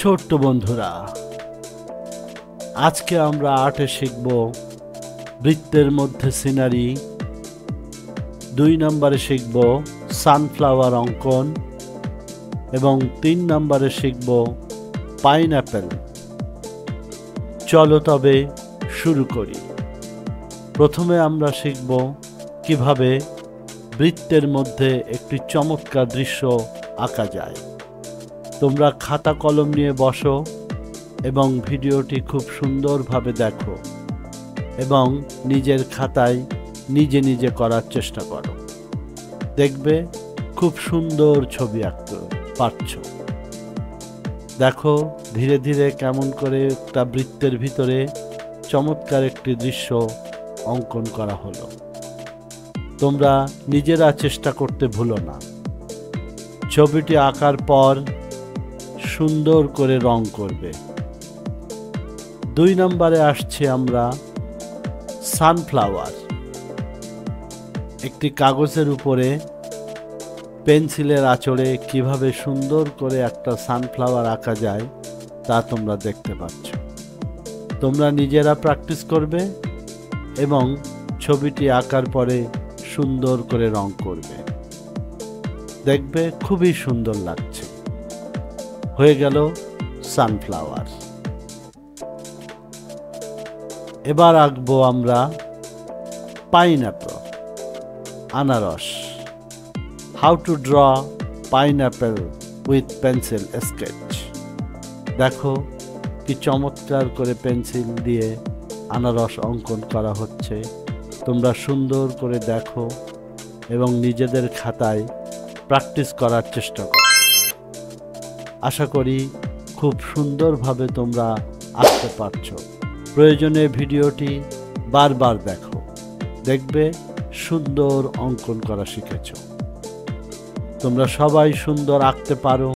ছোট্ট বন্ধুরা, আজকে আমরা আর্টে শিখব বৃত্তের মধ্যে সিনারি। 2 নম্বরে শিখব সানফ্লাওয়ার অঙ্কন এবং 3 নম্বরে শিখব পাইনঅ্যাপেল। চলো তবে শুরু করি। প্রথমে আমরা শিখব কিভাবে বৃত্তের মধ্যে একটি চমৎকার দৃশ্য আঁকা যায়। তোমরা খাতা কলম নিয়ে বসো এবং ভিডিওটি খুব সুন্দরভাবে দেখো এবং নিজের খাতায় নিজে নিজে করার চেষ্টা করো। দেখবে খুব সুন্দর ছবি আঁকতে পারছো। দেখো ধীরে ধীরে কেমন করে একটা বৃত্তের ভিতরে চমৎকার একটি দৃশ্য অঙ্কন করা হলো। তোমরা নিজেরা চেষ্টা করতে ভুলো না। ছবিটি আঁকার পর সুন্দর করে রং করবে। 2 নম্বরে আসছে আমরা সানফ্লাওয়ার। একটি কাগজের উপরে পেন্সিলের আঁচড়ে কিভাবে সুন্দর করে একটা সানফ্লাওয়ার আঁকা যায় তা তোমরা দেখতে পাচ্ছ। তোমরা নিজেরা প্র্যাকটিস করবে এবং ছবিটি আঁকার পরে সুন্দর করে রং করবে। দেখবে খুবই সুন্দর লাগছে। হয়ে গেল সানফ্লাওয়ার। এবার আঁকবো আমরা পাইনঅ্যাপল, আনারস। How to draw pineapple with pencil sketch. দেখো কি চমৎকার করে পেন্সিল দিয়ে আনারস অঙ্কন করা হচ্ছে। তোমরা সুন্দর করে দেখো এবং নিজেদের খাতায় প্র্যাকটিস করার চেষ্টা করো। আশা করি খুব সুন্দরভাবে তোমরা আঁকতে পারছো। প্রয়োজনে ভিডিওটি বারবার দেখো, দেখবে সুন্দর অঙ্কন করা শিখেছো। তোমরা সবাই সুন্দর আঁকতে পারো